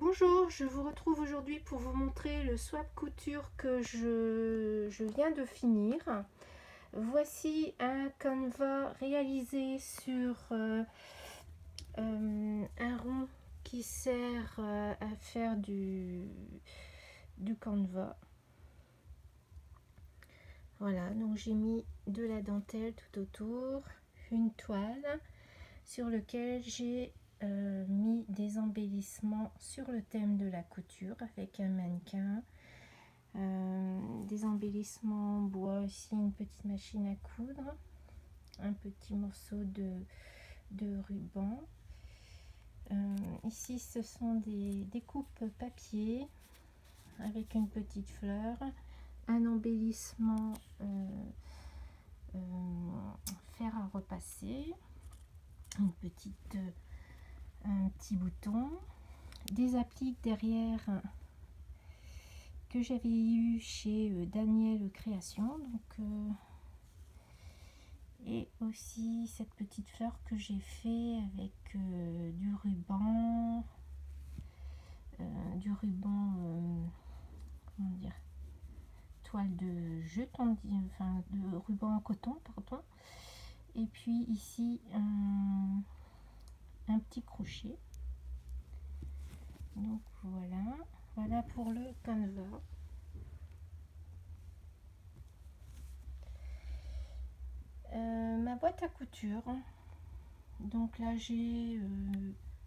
Bonjour, je vous retrouve aujourd'hui pour vous montrer le swap couture que je viens de finir. Voici un canevas réalisé sur un rond qui sert à faire du canevas. Voilà, donc j'ai mis de la dentelle tout autour, une toile sur lequel j'ai mis des embellissements sur le thème de la couture avec un mannequin, des embellissements en bois aussi, une petite machine à coudre, un petit morceau de ruban. Ici ce sont des découpes papier avec une petite fleur, un embellissement fer à repasser, un petit bouton, des appliques derrière que j'avais eu chez Daniel Création, donc et aussi cette petite fleur que j'ai fait avec du ruban comment dire, toile de jeton, enfin de ruban en coton, pardon. Et puis ici un petit crochet. Donc voilà pour le canevas. Ma boîte à couture, donc là j'ai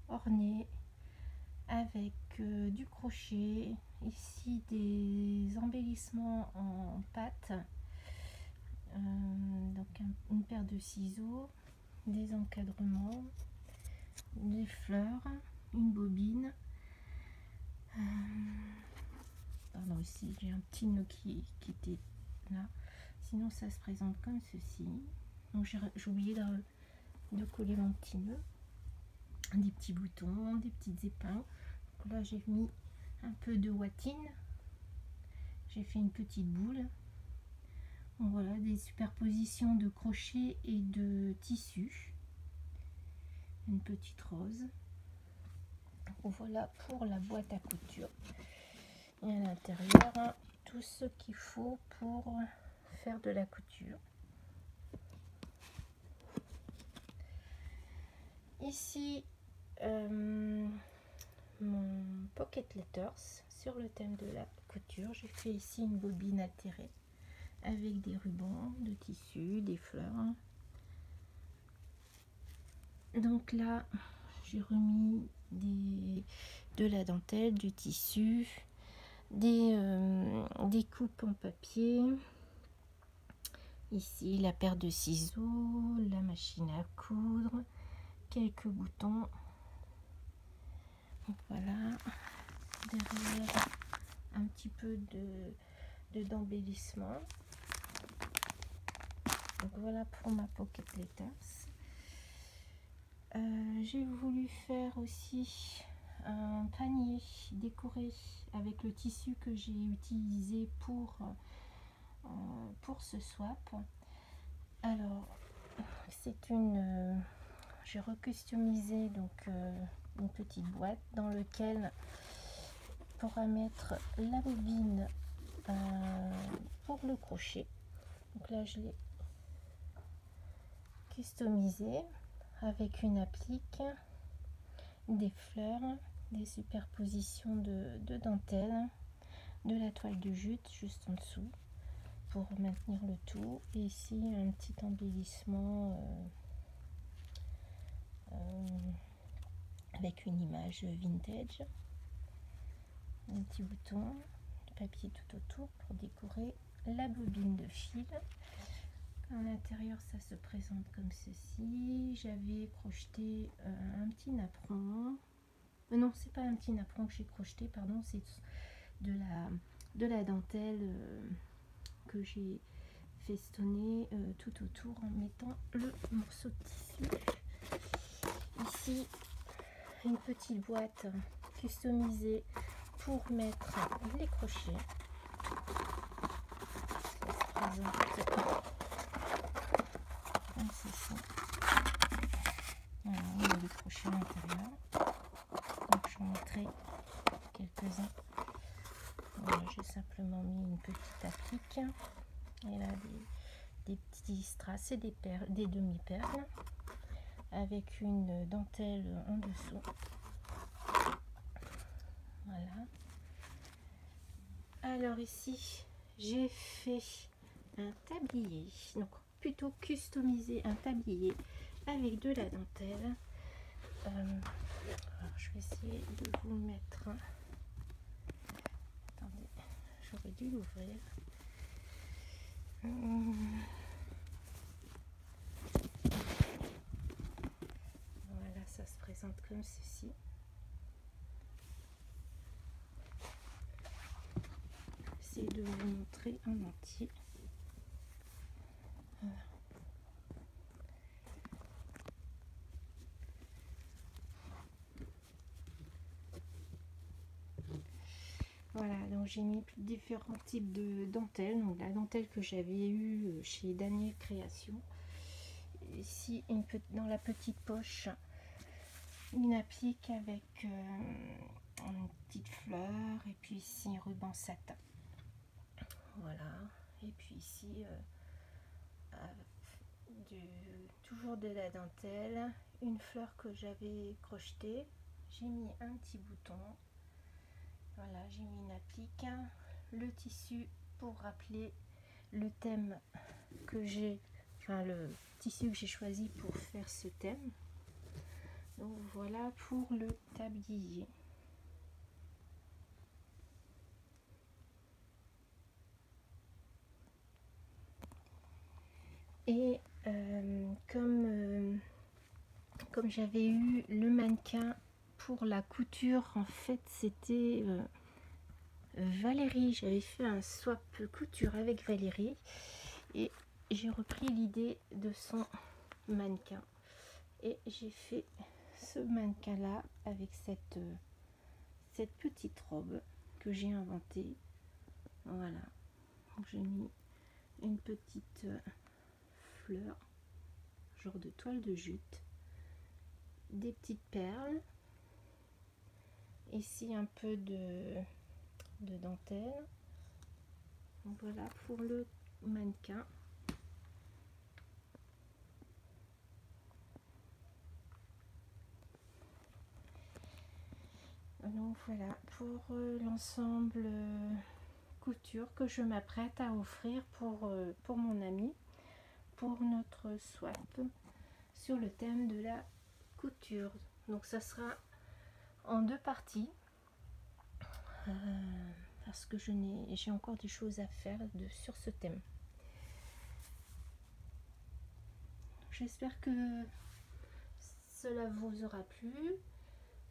orné avec du crochet, ici des embellissements en pâte, donc une paire de ciseaux, des encadrements, des fleurs, une bobine. Pardon, ici j'ai un petit nœud qui était là, sinon ça se présente comme ceci. Donc j'ai oublié de coller mon petit nœud, des petits boutons, des petites épingles. Donc là j'ai mis un peu de watine, j'ai fait une petite boule. Donc voilà, des superpositions de crochets et de tissu, une petite rose. Voilà pour la boîte à couture. Et à l'intérieur, tout ce qu'il faut pour faire de la couture. Ici, mon pocket letters sur le thème de la couture. J'ai fait ici une bobine altérée avec des rubans de tissu, des fleurs. Donc là, j'ai remis de la dentelle, du tissu, des coupes en papier. Ici, la paire de ciseaux, la machine à coudre, quelques boutons. Donc voilà, derrière un petit peu d'embellissement. Donc voilà pour ma pocket letters. J'ai voulu faire aussi un panier décoré avec le tissu que j'ai utilisé pour ce swap. Alors c'est j'ai recustomisé donc une petite boîte dans laquelle on pourra mettre la bobine pour le crochet. Donc là je l'ai customisé avec une applique, des fleurs, des superpositions de dentelle, de la toile de jute juste en dessous pour maintenir le tout, et ici un petit embellissement avec une image vintage, un petit bouton de papier tout autour pour décorer la bobine de fil. À l'intérieur ça se présente comme ceci. J'avais crocheté un petit napperon, non c'est pas un petit napperon que j'ai crocheté, pardon, c'est de la dentelle que j'ai festonné tout autour en mettant le morceau de tissu. Ici une petite boîte customisée pour mettre les crochets. Ça se présente comme ceci. Voilà, on a les crochets à l'intérieur. Donc je montrerai quelques-uns. Voilà, j'ai simplement mis une petite applique. Et là, des petits strass et des perles, des demi-perles, avec une dentelle en dessous. Voilà. Alors ici, j'ai fait un tablier, donc plutôt customisé, un tablier avec de la dentelle. Alors je vais essayer de vous le mettre. Attendez, j'aurais dû l'ouvrir. Voilà, ça se présente comme ceci. J'essaie de vous montrer en entier. Voilà. Voilà, donc j'ai mis différents types de dentelles. Donc la dentelle que j'avais eue chez Daniel Création. Ici, dans la petite poche, une applique avec une petite fleur. Et puis ici, un ruban satin. Voilà. Et puis ici, toujours de la dentelle. Une fleur que j'avais crochetée. J'ai mis un petit bouton. Voilà, j'ai mis une applique, le tissu pour rappeler le thème que j'ai, enfin le tissu que j'ai choisi pour faire ce thème. Donc voilà pour le tablier. Et comme j'avais eu le mannequin pour la couture, en fait c'était Valérie, j'avais fait un swap couture avec Valérie et j'ai repris l'idée de son mannequin et j'ai fait ce mannequin là avec cette petite robe que j'ai inventée. Voilà, j'ai mis une petite fleur, genre de toile de jute, des petites perles, ici un peu de dentelle. Donc voilà pour le mannequin. Donc voilà pour l'ensemble couture que je m'apprête à offrir pour mon ami, pour notre swap sur le thème de la couture. Donc ça sera en deux parties parce que j'ai encore des choses à faire sur ce thème. J'espère que cela vous aura plu.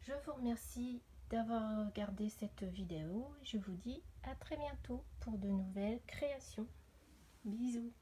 Je vous remercie d'avoir regardé cette vidéo. Je vous dis à très bientôt pour de nouvelles créations. Bisous.